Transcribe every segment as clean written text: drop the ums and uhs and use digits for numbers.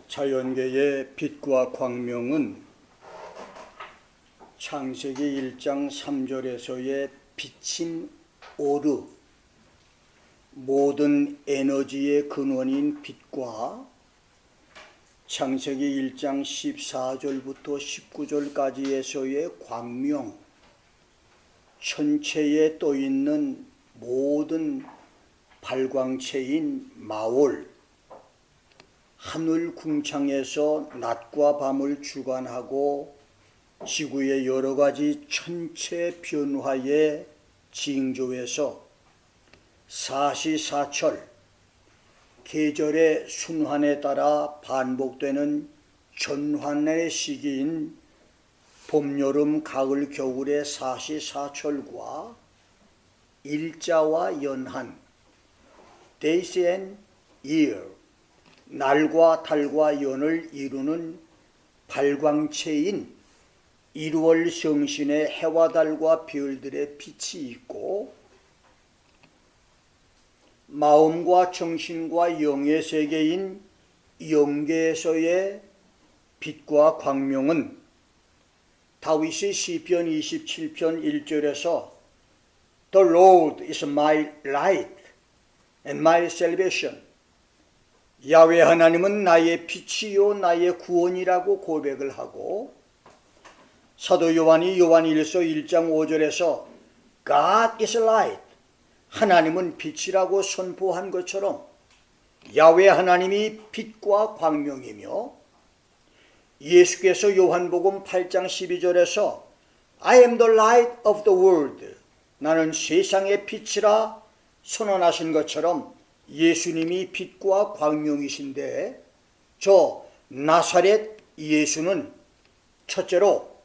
자연계의 빛과 광명은 창세기 1장 3절에서의 빛인 오르, 모든 에너지의 근원인 빛과 창세기 1장 14절부터 19절까지에서의 광명, 천체에 떠있는 모든 발광체인 마올, 하늘 궁창에서 낮과 밤을 주관하고 지구의 여러 가지 천체 변화의 징조에서 사시사철, 계절의 순환에 따라 반복되는 전환의 시기인 봄, 여름, 가을, 겨울의 사시사철과 일자와 연한, days and year, 날과 달과 연을 이루는 발광체인 1월 성신의 해와 달과 별들의 빛이 있고, 마음과 정신과 영의 세계인 영계에서의 빛과 광명은 다윗이 시편 27편 1절에서 The Lord is my light and my salvation, 야훼 하나님은 나의 빛이요 나의 구원이라고 고백을 하고, 사도 요한이 요한 1서 1장 5절에서 God is light, 하나님은 빛이라고 선포한 것처럼 야훼 하나님이 빛과 광명이며, 예수께서 요한복음 8장 12절에서 I am the light of the world, 나는 세상의 빛이라 선언하신 것처럼 예수님이 빛과 광명이신데, 저 나사렛 예수는 첫째로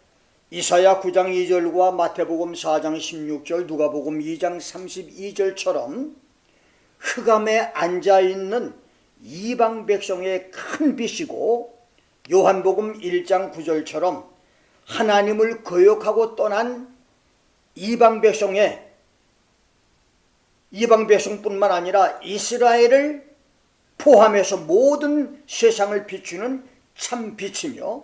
이사야 9장 2절과 마태복음 4장 16절, 누가복음 2장 32절처럼 흑암에 앉아있는 이방 백성의 큰 빛이고, 요한복음 1장 9절처럼 하나님을 거역하고 떠난 이방 백성뿐만 아니라 이스라엘을 포함해서 모든 세상을 비추는 참 빛이며,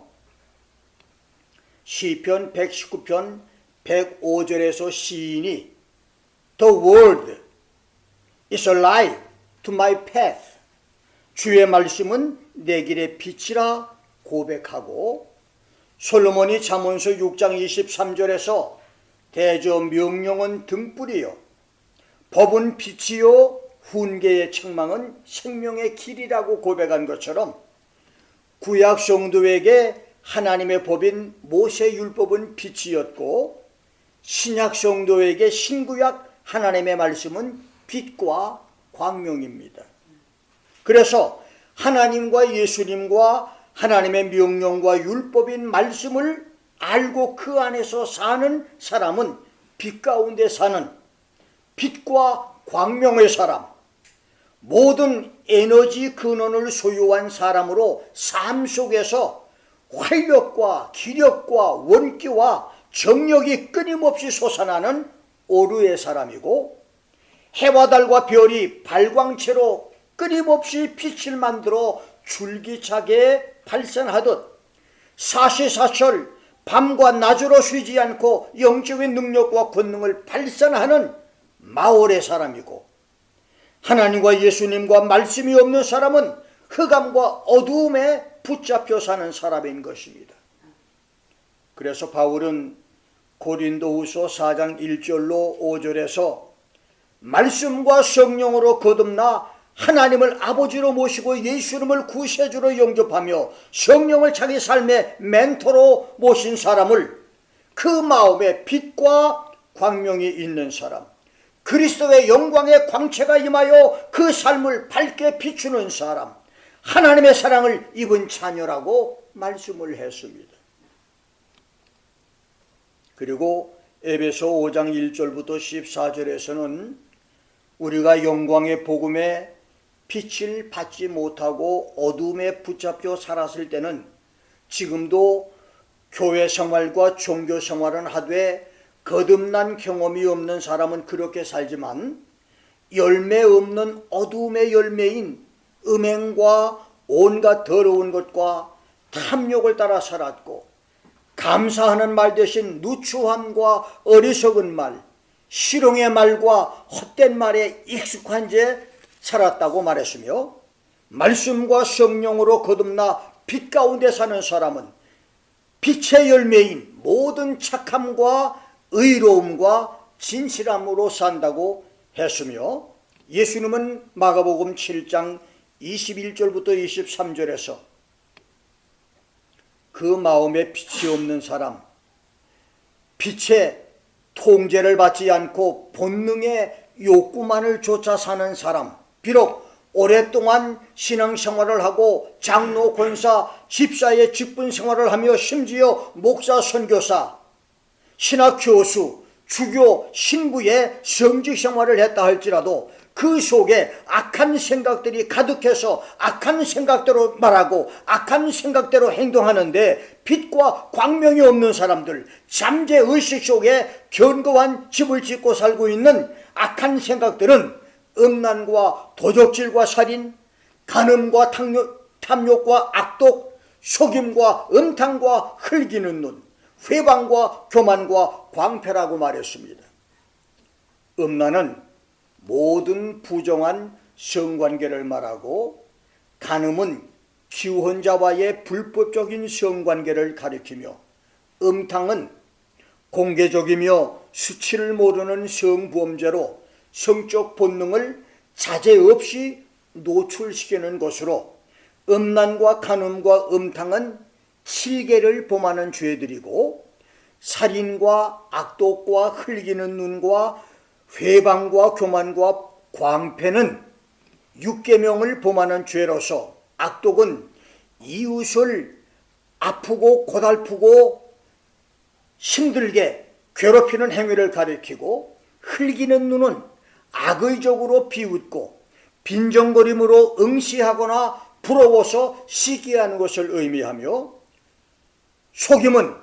시편 119편 105절에서 시인이 The word is a light to my path, 주의 말씀은 내 길의 빛이라 고백하고, 솔로몬이 잠언서 6장 23절에서 대저 명령은 등불이요 법은 빛이요 훈계의 책망은 생명의 길이라고 고백한 것처럼, 구약 성도에게 하나님의 법인 모세율법은 빛이었고, 신약 성도에게 신구약 하나님의 말씀은 빛과 광명입니다. 그래서 하나님과 예수님과 하나님의 명령과 율법인 말씀을 알고 그 안에서 사는 사람은 빛 가운데 사는 빛과 광명의 사람, 모든 에너지 근원을 소유한 사람으로 삶 속에서 활력과 기력과 원기와 정력이 끊임없이 솟아나는 오르의 사람이고, 해와 달과 별이 발광체로 끊임없이 빛을 만들어 줄기차게 발산하듯 사시사철 밤과 낮으로 쉬지 않고 영적인 능력과 권능을 발산하는 마올의 사람이고, 하나님과 예수님과 말씀이 없는 사람은 흑암과 어두움에 붙잡혀 사는 사람인 것입니다. 그래서 바울은 고린도후서 4장 1절로 5절에서 말씀과 성령으로 거듭나 하나님을 아버지로 모시고 예수님을 구세주로 영접하며 성령을 자기 삶의 멘토로 모신 사람을, 그 마음에 빛과 광명이 있는 사람, 그리스도의 영광의 광채가 임하여 그 삶을 밝게 비추는 사람, 하나님의 사랑을 입은 자녀라고 말씀을 했습니다. 그리고 에베소 5장 1절부터 14절에서는 우리가 영광의 복음에 빛을 받지 못하고 어둠에 붙잡혀 살았을 때는, 지금도 교회 생활과 종교 생활은 하되 거듭난 경험이 없는 사람은 그렇게 살지만, 열매 없는 어둠의 열매인 음행과 온갖 더러운 것과 탐욕을 따라 살았고 감사하는 말 대신 누추함과 어리석은 말, 실용의 말과 헛된 말에 익숙한 채 살았다고 말했으며 말씀과 성령으로 거듭나 빛 가운데 사는 사람은 빛의 열매인 모든 착함과 의로움과 진실함으로 산다고 했으며 예수님은 마가복음 7장 21절부터 23절에서 그 마음에 빛이 없는 사람, 빛의 통제를 받지 않고 본능의 욕구만을 쫓아 사는 사람, 비록 오랫동안 신앙생활을 하고 장로, 권사, 집사의 직분 생활을 하며 심지어 목사, 선교사, 신학 교수, 주교, 신부의 성직 생활을 했다 할지라도 그 속에 악한 생각들이 가득해서 악한 생각대로 말하고 악한 생각대로 행동하는데 빛과 광명이 없는 사람들, 잠재의식 속에 견고한 집을 짓고 살고 있는 악한 생각들은 음란과 도적질과 살인, 간음과 탐욕과 악독, 속임과 음탕과 흘기는 눈, 회방과 교만과 광패라고 말했습니다. 음란은 모든 부정한 성관계를 말하고 간음은 기혼자와의 불법적인 성관계를 가리키며 음탕은 공개적이며 수치를 모르는 성범죄로 성적 본능을 자제 없이 노출시키는 것으로 음란과 간음과 음탕은 칠계를 범하는 죄들이고 살인과 악독과 흘기는 눈과 회방과 교만과 광패는 육계명을 범하는 죄로서 악독은 이웃을 아프고 고달프고 힘들게 괴롭히는 행위를 가리키고 흘기는 눈은 악의적으로 비웃고 빈정거림으로 응시하거나 부러워서 시기하는 것을 의미하며 속임은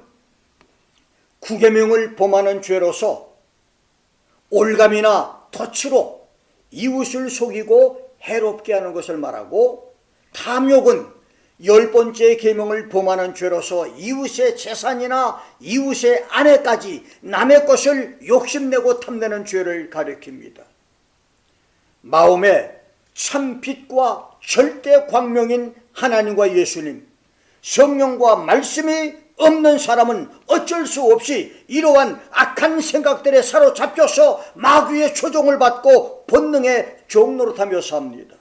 구계명을 범하는 죄로서 올감이나 덫으로 이웃을 속이고 해롭게 하는 것을 말하고 탐욕은 10번째 계명을 범하는 죄로서 이웃의 재산이나 이웃의 아내까지 남의 것을 욕심내고 탐내는 죄를 가리킵니다. 마음에 참 빛과 절대 광명인 하나님과 예수님, 성령과 말씀이 없는 사람은 어쩔 수 없이 이러한 악한 생각들에 사로잡혀서 마귀의 조종을 받고 본능의 종노릇하며 삽니다.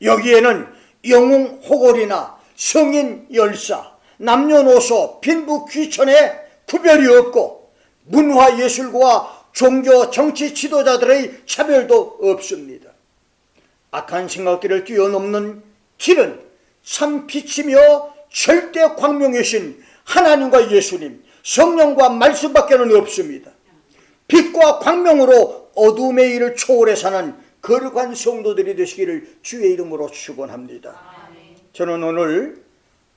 여기에는 영웅 호골이나 성인 열사, 남녀노소, 빈부 귀천에 구별이 없고 문화 예술과 종교 정치 지도자들의 차별도 없습니다. 악한 생각들을 뛰어넘는 길은 참 빛이며 절대 광명이신 하나님과 예수님, 성령과 말씀밖에는 없습니다. 빛과 광명으로 어둠의 일을 초월해 사는 거룩한 성도들이 되시기를 주의 이름으로 축원합니다. 저는 오늘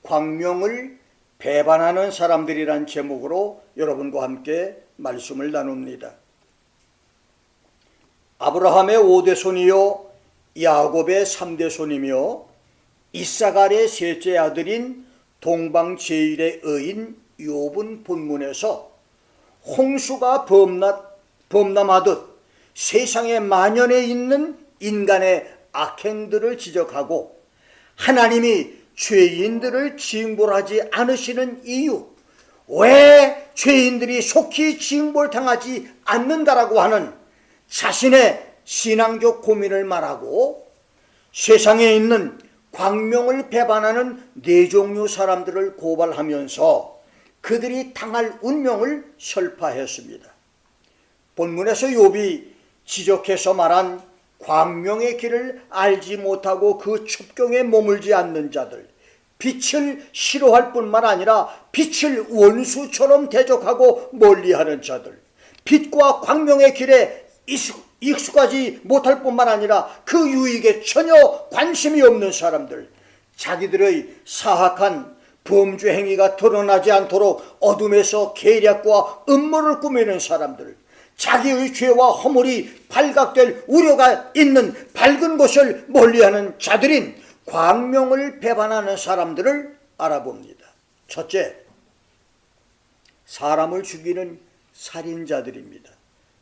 광명을 배반하는 사람들이란 제목으로 여러분과 함께 말씀을 나눕니다. 아브라함의 5대 손이요 야곱의 3대 손이며 이사갈의 셋째 아들인 동방 제1의 의인 욥은 본문에서 홍수가 범람하듯 세상에 만연해 있는 인간의 악행들을 지적하고 하나님이 죄인들을 징벌하지 않으시는 이유, 왜 죄인들이 속히 징벌당하지 않는다라고 하는 자신의 신앙적 고민을 말하고 세상에 있는 광명을 배반하는 네 종류 사람들을 고발하면서 그들이 당할 운명을 설파했습니다. 본문에서 욥이 지적해서 말한 광명의 길을 알지 못하고 그 첩경에 머물지 않는 자들, 빛을 싫어할 뿐만 아니라 빛을 원수처럼 대적하고 멀리하는 자들, 빛과 광명의 길에 익숙하지 못할 뿐만 아니라 그 유익에 전혀 관심이 없는 사람들, 자기들의 사악한 범죄 행위가 드러나지 않도록 어둠에서 계략과 음모를 꾸미는 사람들, 자기의 죄와 허물이 발각될 우려가 있는 밝은 것을 멀리하는 자들인 광명을 배반하는 사람들을 알아봅니다. 첫째, 사람을 죽이는 살인자들입니다.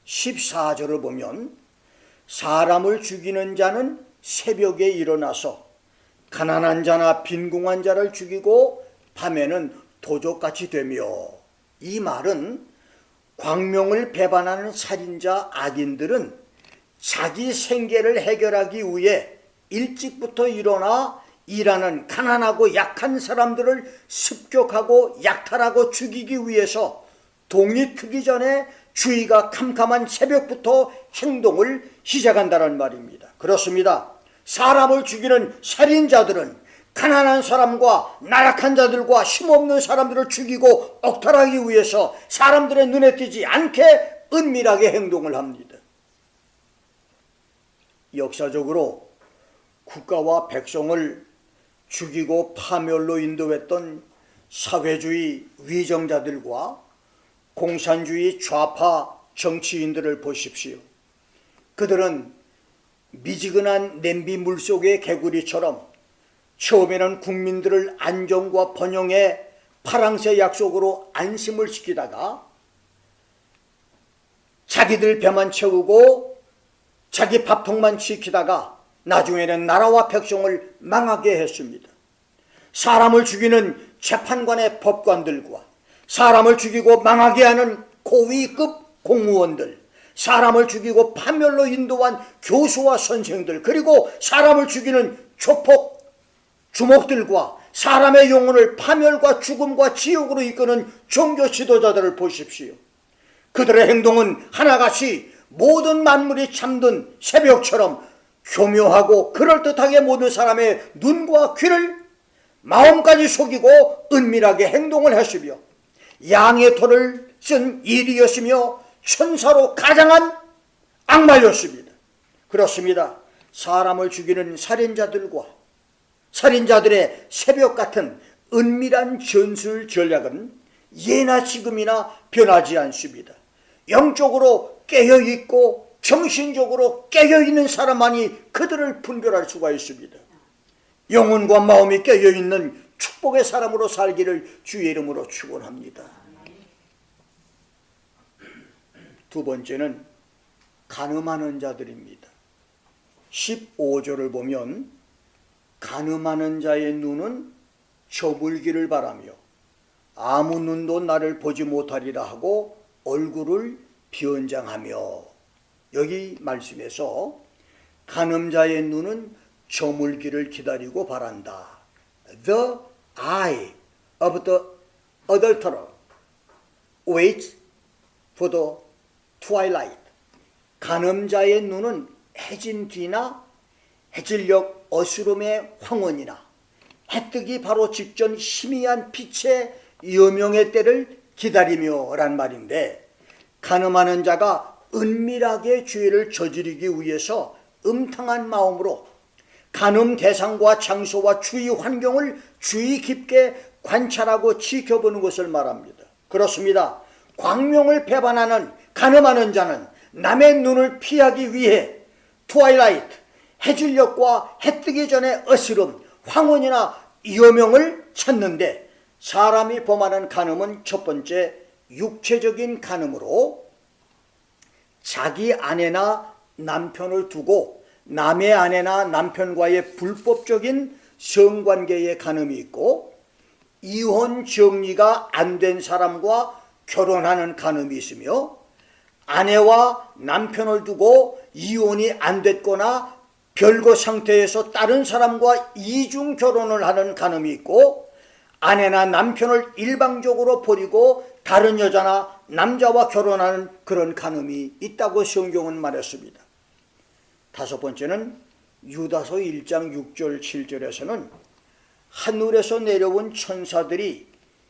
14절을 보면 사람을 죽이는 자는 새벽에 일어나서 가난한 자나 빈궁한 자를 죽이고 밤에는 도적같이 되며, 이 말은 광명을 배반하는 살인자 악인들은 자기 생계를 해결하기 위해 일찍부터 일어나 일하는 가난하고 약한 사람들을 습격하고 약탈하고 죽이기 위해서 동이 트기 전에 주의가 캄캄한 새벽부터 행동을 시작한다는 말입니다. 그렇습니다. 사람을 죽이는 살인자들은 가난한 사람과 나약한 자들과 힘없는 사람들을 죽이고 억탈하기 위해서 사람들의 눈에 띄지 않게 은밀하게 행동을 합니다. 역사적으로 국가와 백성을 죽이고 파멸로 인도했던 사회주의 위정자들과 공산주의 좌파 정치인들을 보십시오. 그들은 미지근한 냄비 물속의 개구리처럼 처음에는 국민들을 안정과 번영의 파랑새 약속으로 안심을 시키다가 자기들 배만 채우고 자기 밥통만 지키다가 나중에는 나라와 백성을 망하게 했습니다. 사람을 죽이는 재판관의 법관들과 사람을 죽이고 망하게 하는 고위급 공무원들, 사람을 죽이고 파멸로 인도한 교수와 선생들, 그리고 사람을 죽이는 조폭 주목들과 사람의 영혼을 파멸과 죽음과 지옥으로 이끄는 종교 지도자들을 보십시오. 그들의 행동은 하나같이 모든 만물이 잠든 새벽처럼 교묘하고 그럴듯하게 모든 사람의 눈과 귀를 마음까지 속이고 은밀하게 행동을 했으며 양의 토를 쓴 일이었으며 천사로 가장한 악마였습니다. 그렇습니다. 사람을 죽이는 살인자들과 살인자들의 새벽 같은 은밀한 전술 전략은 예나 지금이나 변하지 않습니다. 영적으로 깨어있고 정신적으로 깨어있는 사람만이 그들을 분별할 수가 있습니다. 영혼과 마음이 깨어있는 축복의 사람으로 살기를 주의 이름으로 축원합니다. 두 번째는 간음하는 자들입니다. 15절을 보면 간음하는 자의 눈은 저물기를 바라며 아무 눈도 나를 보지 못하리라 하고 얼굴을 변장하며, 여기 말씀에서 간음자의 눈은 저물기를 기다리고 바란다. The eye of the adulterer waits for the twilight. 간음자의 눈은 해진 뒤나 해질녘 어스름의 황혼이나 해뜨기 바로 직전 희미한 빛의 여명의 때를 기다리며 란 말인데, 간음하는 자가 은밀하게 죄를 저지르기 위해서 음탕한 마음으로 간음 대상과 장소와 주위 환경을 주의 깊게 관찰하고 지켜보는 것을 말합니다. 그렇습니다. 광명을 배반하는 간음하는 자는 남의 눈을 피하기 위해 트와일라이트, 해질녘과 해뜨기 전에 어스름, 황혼이나 여명을 찾는데, 사람이 범하는 간음은 첫 번째 육체적인 간음으로 자기 아내나 남편을 두고 남의 아내나 남편과의 불법적인 성관계의 간음이 있고, 이혼 정리가 안 된 사람과 결혼하는 간음이 있으며, 아내와 남편을 두고 이혼이 안 됐거나 별거 상태에서 다른 사람과 이중 결혼을 하는 간음이 있고, 아내나 남편을 일방적으로 버리고 다른 여자나 남자와 결혼하는 그런 간음이 있다고 성경은 말했습니다. 다섯 번째는 유다서 1장 6절 7절에서는 하늘에서 내려온 천사들이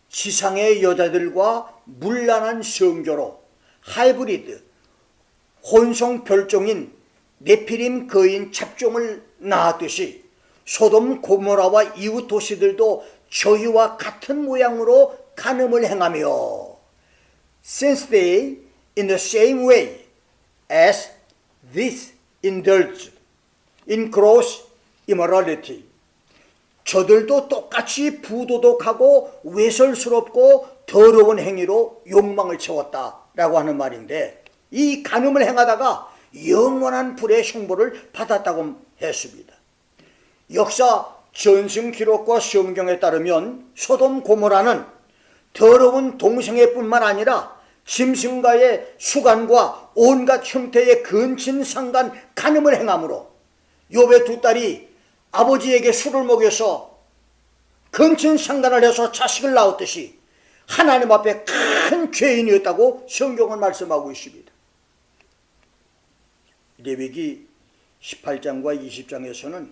지상의 여자들과 문란한 성교로 하이브리드 혼성 별종인 네피림 거인 잡종을 낳았듯이 소돔 고모라와 이웃 도시들도 저희와 같은 모양으로 간음을 행하며, since they in the same way as this indulge in gross immorality, 저들도 똑같이 부도덕하고 외설스럽고 더러운 행위로 욕망을 채웠다라고 하는 말인데, 이 간음을 행하다가 영원한 불의 형벌을 받았다고 했습니다. 역사 전승 기록과 성경에 따르면 소돔 고모라는 더러운 동성애뿐만 아니라 짐승과의 수간과 온갖 형태의 근친상간 간음을 행함으로 욥의 두 딸이 아버지에게 술을 먹여서 근친상간을 해서 자식을 낳았듯이 하나님 앞에 큰 죄인이었다고 성경은 말씀하고 있습니다. 레위기 18장과 20장에서는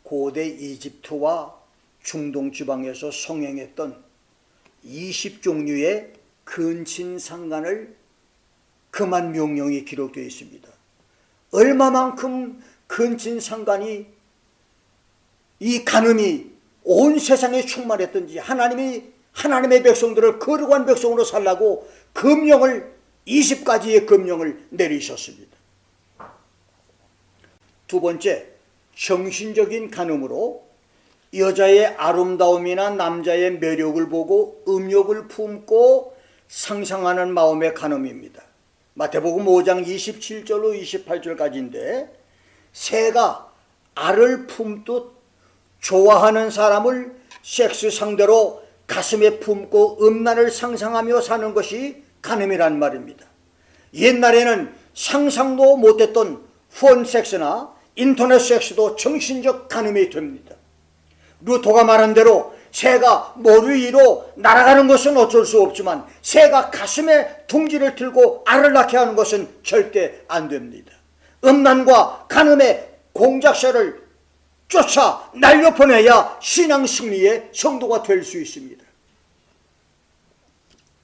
고대 이집트와 중동 지방에서 성행했던 20종류의 근친상간을 금한 명령이 기록되어 있습니다. 얼마만큼 근친상간이, 이 간음이 온 세상에 충만했던지 하나님의 백성들을 거룩한 백성으로 살라고 금령을 20가지의 금령을 내리셨습니다. 두 번째, 정신적인 간음으로 여자의 아름다움이나 남자의 매력을 보고 음욕을 품고 상상하는 마음의 간음입니다. 마태복음 5장 27절로 28절까지인데, 새가 알을 품듯 좋아하는 사람을 섹스 상대로 가슴에 품고 음란을 상상하며 사는 것이 간음이란 말입니다. 옛날에는 상상도 못했던 폰 섹스나 인터넷 섹스도 정신적 간음이 됩니다. 루터가 말한 대로 새가 머리 위로 날아가는 것은 어쩔 수 없지만 새가 가슴에 둥지를 틀고 알을 낳게 하는 것은 절대 안 됩니다. 음란과 간음의 공작새를 쫓아 날려보내야 신앙 승리의 성도가 될 수 있습니다.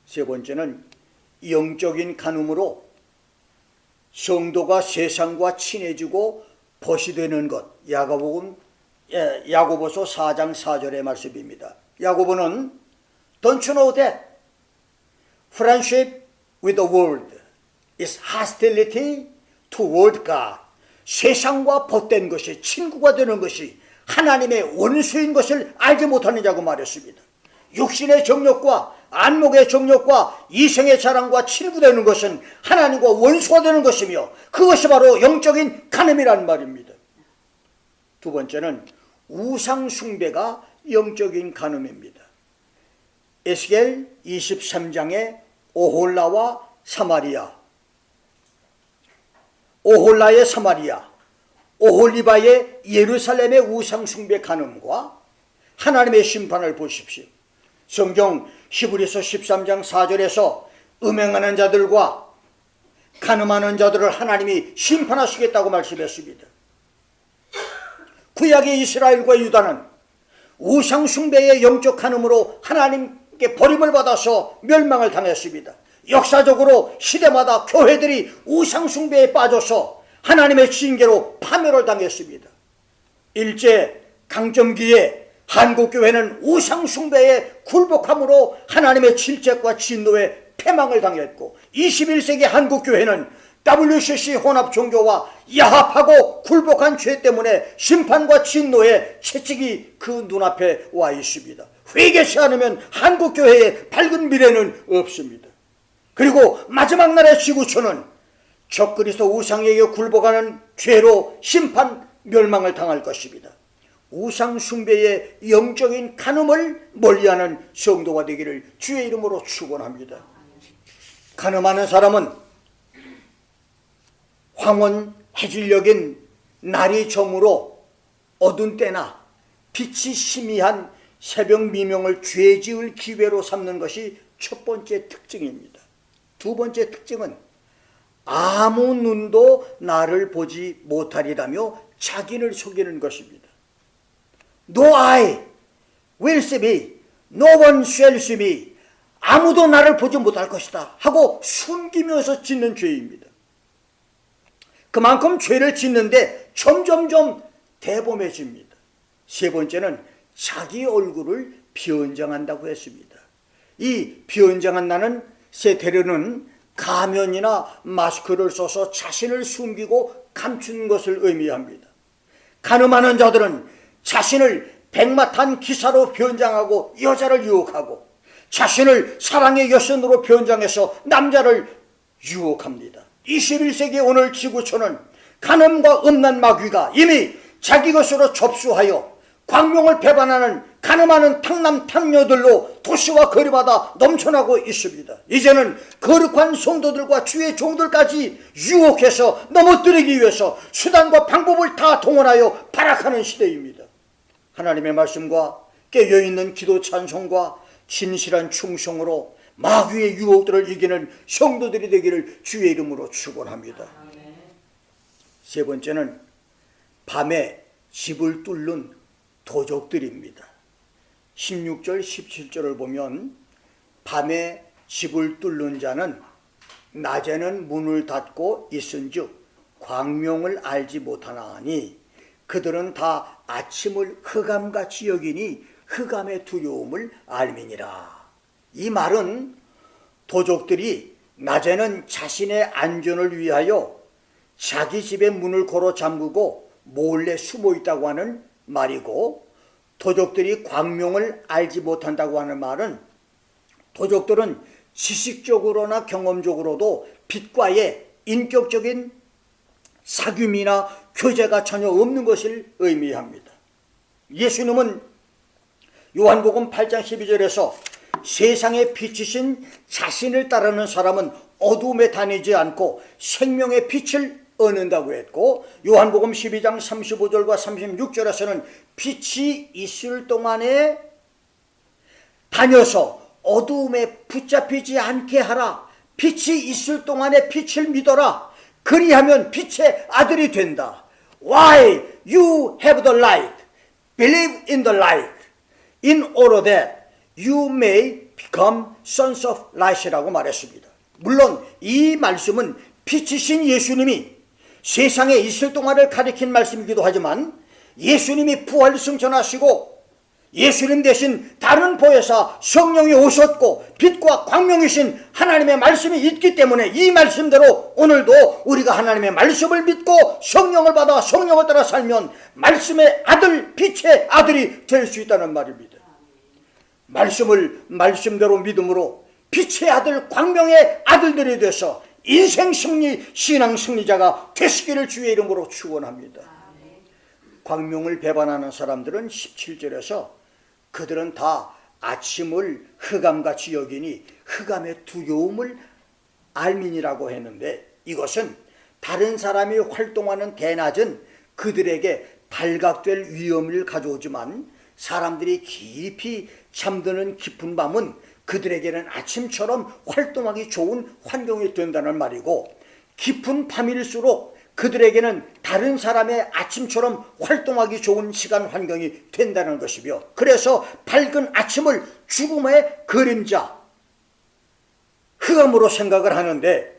세 번째는 영적인 간음으로 성도가 세상과 친해지고 벗이 되는 것. 야고보서 4장 4절의 말씀입니다. 야고보는 Don't you know that friendship with the world is hostility toward God. 세상과 벗된 것이, 친구가 되는 것이 하나님의 원수인 것을 알지 못하느냐고 말했습니다. 육신의 정욕과 안목의 정욕과 이생의 자랑과 친구되는 것은 하나님과 원수가 되는 것이며 그것이 바로 영적인 간음이란 말입니다. 두 번째는 우상 숭배가 영적인 간음입니다. 에스겔 23장의 오홀라와 사마리아, 오홀라의 사마리아, 오홀리바의 예루살렘의 우상 숭배 간음과 하나님의 심판을 보십시오. 성경 히브리서 13장 4절에서 음행하는 자들과 간음하는 자들을 하나님이 심판하시겠다고 말씀했습니다. 구약의 이스라엘과 유다는 우상 숭배의 영적 간음으로 하나님께 버림을 받아서 멸망을 당했습니다. 역사적으로 시대마다 교회들이 우상 숭배에 빠져서 하나님의 징계로 파멸을 당했습니다. 일제 강점기에 한국교회는 우상 숭배에 굴복함으로 하나님의 질책과 진노에 패망을 당했고, 21세기 한국교회는 WCC 혼합종교와 야합하고 굴복한 죄 때문에 심판과 진노의 채찍이 그 눈앞에 와 있습니다. 회개치 않으면 한국교회의 밝은 미래는 없습니다. 그리고 마지막 날의 지구촌은 적그리스도 우상에게 굴복하는 죄로 심판, 멸망을 당할 것입니다. 우상 숭배의 영적인 간음을 멀리하는 성도가 되기를 주의 이름으로 축원합니다. 간음하는 사람은 황혼 해질녘인 날이 저물어 어두운 때나 빛이 희미한 새벽 미명을 죄 지을 기회로 삼는 것이 첫 번째 특징입니다. 두 번째 특징은 아무 눈도 나를 보지 못하리라며 자기를 속이는 것입니다. No eye will see me, no one shall see me. 아무도 나를 보지 못할 것이다 하고 숨기면서 짓는 죄입니다. 그만큼 죄를 짓는데 점점점 대범해집니다. 세 번째는 자기 얼굴을 변장한다고 했습니다. 이 변장한다는 세테르는 가면이나 마스크를 써서 자신을 숨기고 감춘 것을 의미합니다. 간음하는 자들은 자신을 백마탄 기사로 변장하고 여자를 유혹하고 자신을 사랑의 여신으로 변장해서 남자를 유혹합니다. 21세기 오늘 지구촌은 간음과 음란 마귀가 이미 자기 것으로 접수하여 광명을 배반하는 간음하는 탕남 탕녀들로 도시와 거리마다 넘쳐나고 있습니다. 이제는 거룩한 성도들과 주의 종들까지 유혹해서 넘어뜨리기 위해서 수단과 방법을 다 동원하여 발악하는 시대입니다. 하나님의 말씀과 깨어있는 기도 찬송과 진실한 충성으로 마귀의 유혹들을 이기는 성도들이 되기를 주의 이름으로 축원합니다. 세 번째는 밤에 집을 뚫는 도적들입니다. 16절 17절을 보면 밤에 집을 뚫는 자는 낮에는 문을 닫고 있은즉 광명을 알지 못하나니 그들은 다 아침을 흑암같이 여기니 흑암의 두려움을 알미니라. 이 말은 도적들이 낮에는 자신의 안전을 위하여 자기 집의 문을 걸어 잠그고 몰래 숨어 있다고 하는 말이고, 도적들이 광명을 알지 못한다고 하는 말은 도적들은 지식적으로나 경험적으로도 빛과의 인격적인 사귐이나 교제가 전혀 없는 것을 의미합니다. 예수님은 요한복음 8장 12절에서 세상의 빛이신 자신을 따르는 사람은 어둠에 다니지 않고 생명의 빛을 얻는다고 했고, 요한복음 12장 35절과 36절에서는 빛이 있을 동안에 다녀서 어두움에 붙잡히지 않게 하라. 빛이 있을 동안에 빛을 믿어라. 그리하면 빛의 아들이 된다. Why you have the light? Believe in the light in order that you may become sons of light이라고 말했습니다. 물론 이 말씀은 빛이신 예수님이 세상에 있을 동안을 가리킨 말씀이기도 하지만, 예수님이 부활 승천하시고 예수님 대신 다른 보혜사 성령이 오셨고 빛과 광명이신 하나님의 말씀이 있기 때문에 이 말씀대로 오늘도 우리가 하나님의 말씀을 믿고 성령을 받아 성령을 따라 살면 말씀의 아들, 빛의 아들이 될 수 있다는 말입니다. 말씀을 말씀대로 믿음으로 빛의 아들, 광명의 아들들이 돼서 인생 승리, 신앙 승리자가 되시기를 주의 이름으로 축원합니다. 광명을 배반하는 사람들은 17절에서 그들은 다 아침을 흑암같이 여기니 흑암의 두려움을 알민이라고 했는데, 이것은 다른 사람이 활동하는 대낮은 그들에게 발각될 위험을 가져오지만 사람들이 깊이 잠드는 깊은 밤은 그들에게는 아침처럼 활동하기 좋은 환경이 된다는 말이고, 깊은 밤일수록 그들에게는 다른 사람의 아침처럼 활동하기 좋은 시간 환경이 된다는 것이며, 그래서 밝은 아침을 죽음의 그림자, 흑암으로 생각을 하는데,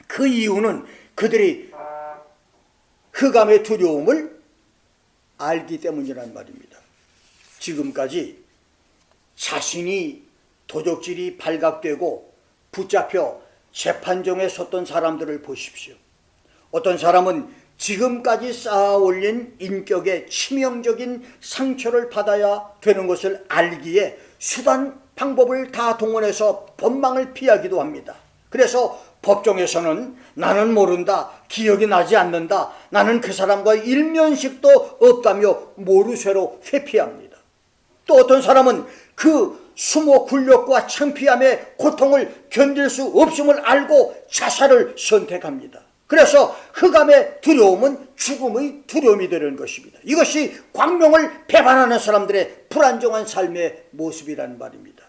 그 이유는 그들이 흑암의 두려움을 알기 때문이란 말입니다. 지금까지 자신이 도적질이 발각되고 붙잡혀 재판정에 섰던 사람들을 보십시오. 어떤 사람은 지금까지 쌓아 올린 인격의 치명적인 상처를 받아야 되는 것을 알기에 수단 방법을 다 동원해서 법망을 피하기도 합니다. 그래서 법정에서는 나는 모른다, 기억이 나지 않는다, 나는 그 사람과 일면식도 없다며 모르쇠로 회피합니다. 또 어떤 사람은 그 수모 굴욕과 창피함의 고통을 견딜 수 없음을 알고 자살을 선택합니다. 그래서 흑암의 두려움은 죽음의 두려움이 되는 것입니다. 이것이 광명을 배반하는 사람들의 불안정한 삶의 모습이라는 말입니다.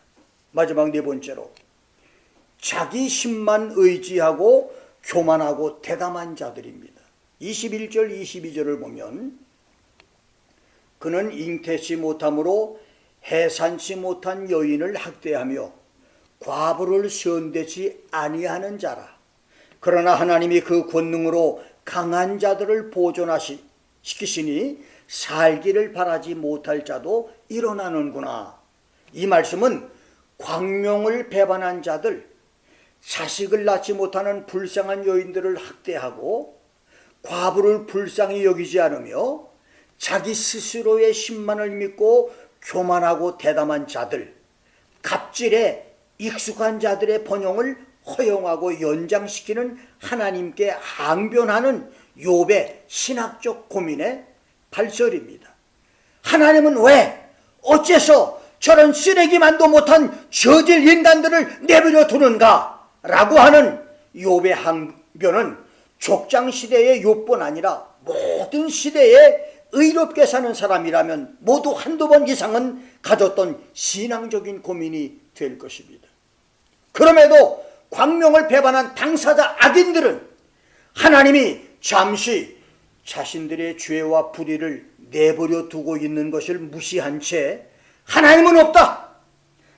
마지막 네 번째로, 자기 힘만 의지하고 교만하고 대담한 자들입니다. 21절 22절을 보면 그는 잉태치 못함으로 해산치 못한 여인을 학대하며 과부를 선대치 아니하는 자라. 그러나 하나님이 그 권능으로 강한 자들을 보존시키시니 살기를 바라지 못할 자도 일어나는구나. 이 말씀은 광명을 배반한 자들, 자식을 낳지 못하는 불쌍한 여인들을 학대하고 과부를 불쌍히 여기지 않으며 자기 스스로의 신만을 믿고 교만하고 대담한 자들, 갑질에 익숙한 자들의 번영을 허용하고 연장시키는 하나님께 항변하는 욥의 신학적 고민의 발설입니다. 하나님은 왜 어째서 저런 쓰레기만도 못한 저질 인간들을 내버려 두는가? 라고 하는 욥의 항변은 족장시대의 욥뿐 아니라 모든 시대에 의롭게 사는 사람이라면 모두 한두 번 이상은 가졌던 신앙적인 고민이 될 것입니다. 그럼에도 광명을 배반한 당사자 악인들은 하나님이 잠시 자신들의 죄와 불의를 내버려 두고 있는 것을 무시한 채 하나님은 없다,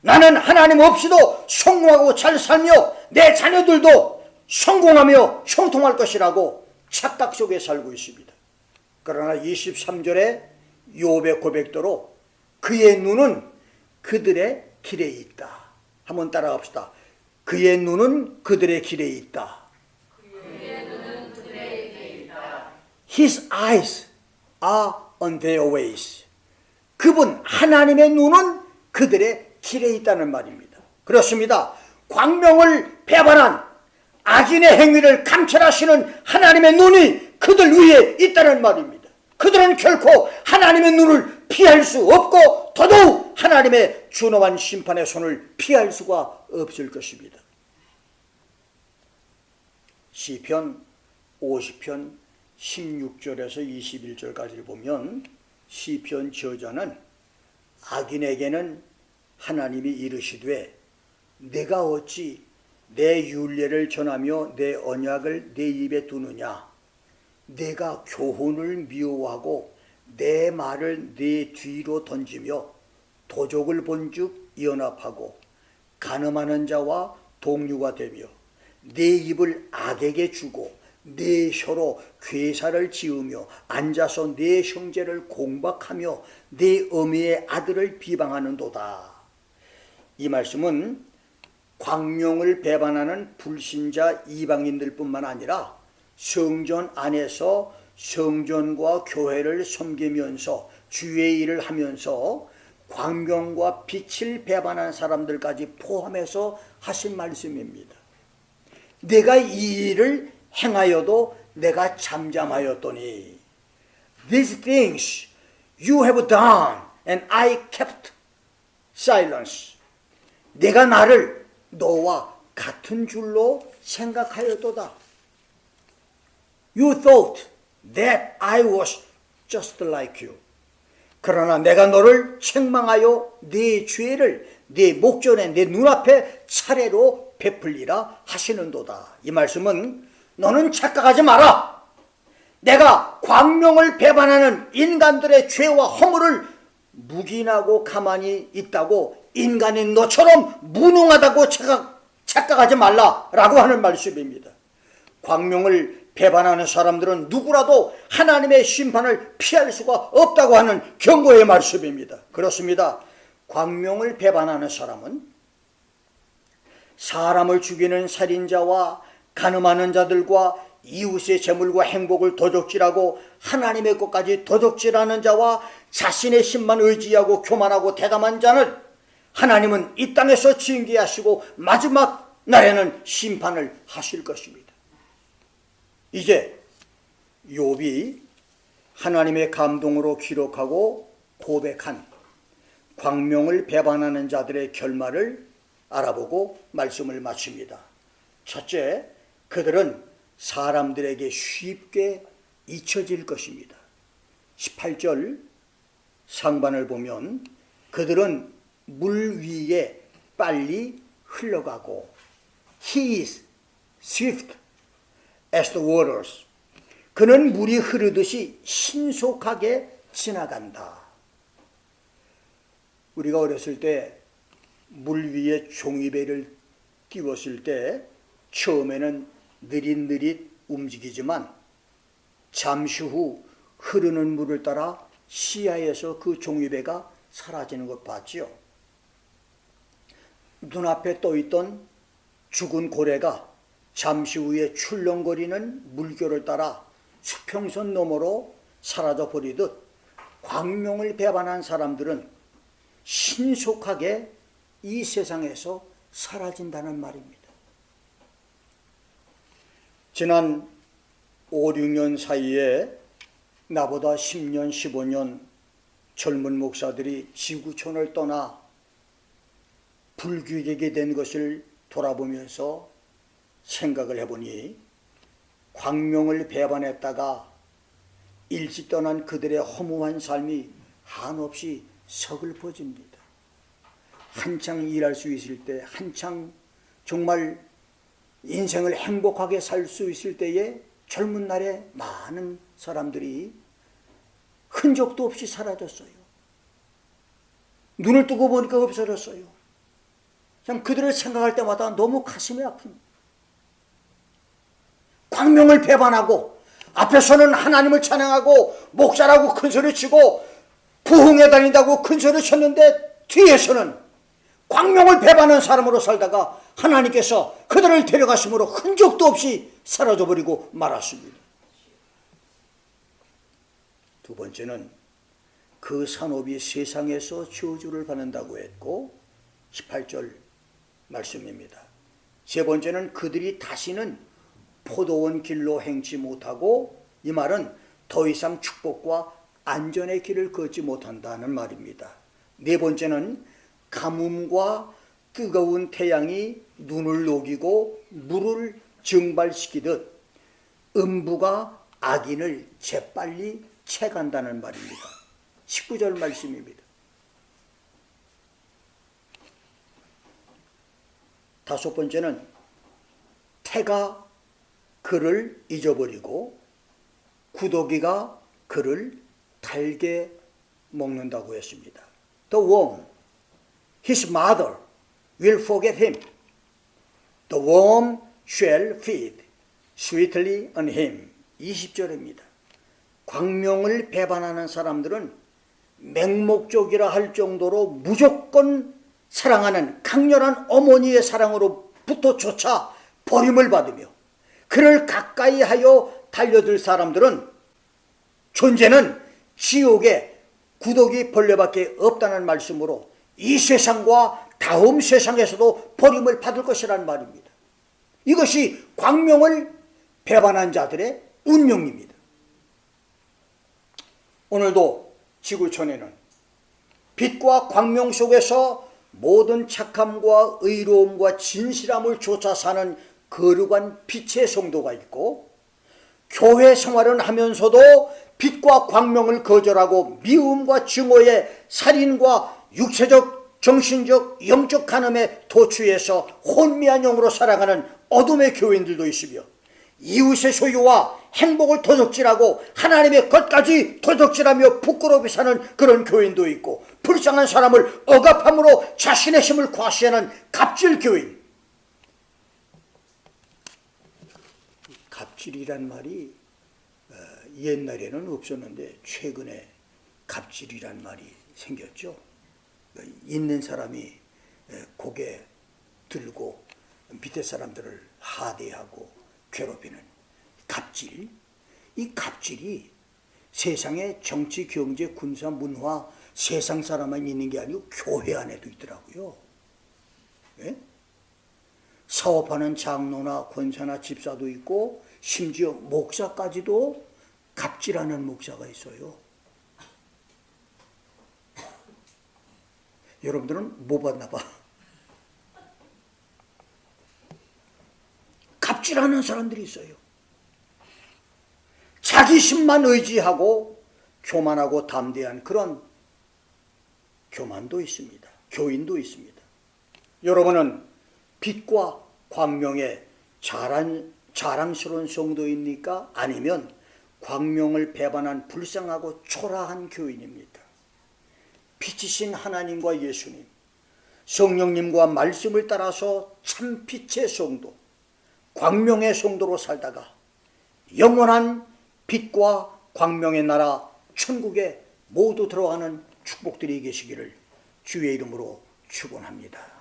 나는 하나님 없이도 성공하고 잘 살며 내 자녀들도 성공하며 형통할 것이라고 착각 속에 살고 있습니다. 그러나 23절에 욥의 고백대로 그의 눈은 그들의 길에 있다. 한번 따라갑시다. 그의 눈은 그들의 길에 있다. 그의 눈은 그들의 길에 있다. His eyes are on their ways. 그분 하나님의 눈은 그들의 길에 있다는 말입니다. 그렇습니다. 광명을 배반한 악인의 행위를 감찰하시는 하나님의 눈이 그들 위에 있다는 말입니다. 그들은 결코 하나님의 눈을 피할 수 없고 더더욱 하나님의 준엄한 심판의 손을 피할 수가 없을 것입니다. 시편 50편 16절에서 21절까지 보면 시편 저자는 악인에게는 하나님이 이르시되 내가 어찌 내 율례를 전하며 내 언약을 내 입에 두느냐, 내가 교훈을 미워하고 내 말을 내 뒤로 던지며 도적을 본즉 연합하고 간음하는 자와 동류가 되며 내 입을 악에게 주고 내 혀로 괴사를 지으며 앉아서 내 형제를 공박하며 내 어미의 아들을 비방하는도다. 이 말씀은 광명을 배반하는 불신자 이방인들 뿐만 아니라 성전 안에서 성전과 교회를 섬기면서 주의 일을 하면서 광명과 빛을 배반한 사람들까지 포함해서 하신 말씀입니다. 내가 이 일을 행하여도 내가 잠잠하였더니 These things you have done and I kept silence. 내가 나를 너와 같은 줄로 생각하였도다. You thought that I was just like you. 그러나 내가 너를 책망하여 네 죄를 네 목전에 내 눈앞에 차례로 베풀리라 하시는도다. 이 말씀은 너는 착각하지 마라. 내가 광명을 배반하는 인간들의 죄와 허물을 묵인하고 가만히 있다고 인간인 너처럼 무능하다고 착각하지 말라라고 하는 말씀입니다. 광명을 배반하는 사람들은 누구라도 하나님의 심판을 피할 수가 없다고 하는 경고의 말씀입니다. 그렇습니다. 광명을 배반하는 사람은 사람을 죽이는 살인자와 간음하는 자들과 이웃의 재물과 행복을 도적질하고 하나님의 것까지 도적질하는 자와 자신의 힘만 의지하고 교만하고 대담한 자는 하나님은 이 땅에서 징계하시고 마지막 날에는 심판을 하실 것입니다. 이제 욥이 하나님의 감동으로 기록하고 고백한 광명을 배반하는 자들의 결말을 알아보고 말씀을 마칩니다. 첫째, 그들은 사람들에게 쉽게 잊혀질 것입니다. 18절 상반을 보면 그들은 물 위에 빨리 흘러가고 He is swift as the waters. 그는 물이 흐르듯이 신속하게 지나간다. 우리가 어렸을 때 물 위에 종이배를 띄웠을 때 처음에는 느릿느릿 움직이지만 잠시 후 흐르는 물을 따라 시야에서 그 종이배가 사라지는 것 봤지요. 눈앞에 떠있던 죽은 고래가 잠시 후에 출렁거리는 물결을 따라 수평선 너머로 사라져 버리듯 광명을 배반한 사람들은 신속하게 이 세상에서 사라진다는 말입니다. 지난 5, 6년 사이에 나보다 10년, 15년 젊은 목사들이 지구촌을 떠나 불규격이 된 것을 돌아보면서 생각을 해보니 광명을 배반했다가 일찍 떠난 그들의 허무한 삶이 한없이 서글퍼집니다. 한창 일할 수 있을 때, 한창 정말 인생을 행복하게 살 수 있을 때에 젊은 날에 많은 사람들이 흔적도 없이 사라졌어요. 눈을 뜨고 보니까 없어졌어요. 그냥 그들을 생각할 때마다 너무 가슴이 아픕니다. 광명을 배반하고 앞에서는 하나님을 찬양하고 목자라고 큰소리 치고 부흥에 다닌다고 큰소리 쳤는데 뒤에서는 광명을 배반한 사람으로 살다가 하나님께서 그들을 데려가심으로 흔적도 없이 사라져버리고 말았습니다. 두 번째는 그 산업이 세상에서 저주를 받는다고 했고 18절 말씀입니다. 세 번째는 그들이 다시는 포도원 길로 행치 못하고, 이 말은 더 이상 축복과 안전의 길을 걷지 못한다는 말입니다. 네 번째는 가뭄과 뜨거운 태양이 눈을 녹이고 물을 증발시키듯 음부가 악인을 재빨리 채간다는 말입니다. 19절 말씀입니다. 다섯 번째는 태가 그를 잊어버리고 구더기가 그를 달게 먹는다고 했습니다. The worm, his mother, will forget him. The worm shall feed sweetly on him. 20절입니다. 광명을 배반하는 사람들은 맹목적이라 할 정도로 무조건 사랑하는 강렬한 어머니의 사랑으로부터조차 버림을 받으며 그를 가까이 하여 달려들 사람들은 존재는 지옥의 구더기 벌레밖에 없다는 말씀으로 이 세상과 다음 세상에서도 버림을 받을 것이라는 말입니다. 이것이 광명을 배반한 자들의 운명입니다. 오늘도 지구촌에는 빛과 광명 속에서 모든 착함과 의로움과 진실함을 쫓아 사는 거룩한 빛의 성도가 있고, 교회 생활은 하면서도 빛과 광명을 거절하고 미움과 증오의 살인과 육체적, 정신적, 영적 간음에 도취해서 혼미한 영으로 살아가는 어둠의 교인들도 있으며, 이웃의 소유와 행복을 도둑질하고 하나님의 것까지 도둑질하며 부끄럽게 사는 그런 교인도 있고, 불쌍한 사람을 억압함으로 자신의 힘을 과시하는 갑질 교인. 갑질이란 말이 옛날에는 없었는데 최근에 갑질이란 말이 생겼죠. 있는 사람이 고개 들고 밑에 사람들을 하대하고 괴롭히는 갑질. 이 갑질이 세상의 정치, 경제, 군사, 문화, 세상 사람만 있는 게 아니고 교회 안에도 있더라고요. 예? 사업하는 장로나 권사나 집사도 있고 심지어 목사까지도 갑질하는 목사가 있어요. 여러분들은 못 봤나 봐. 갑질하는 사람들이 있어요. 자기 힘만 의지하고 교만하고 담대한 그런 교만도 있습니다. 교인도 있습니다. 여러분은 빛과 광명의 자랑스러운 성도입니까? 아니면 광명을 배반한 불쌍하고 초라한 교인입니까? 빛이신 하나님과 예수님, 성령님과 말씀을 따라서 참 빛의 성도, 광명의 성도로 살다가 영원한 빛과 광명의 나라 천국에 모두 들어가는 축복들이 계시기를 주의 이름으로 축원합니다.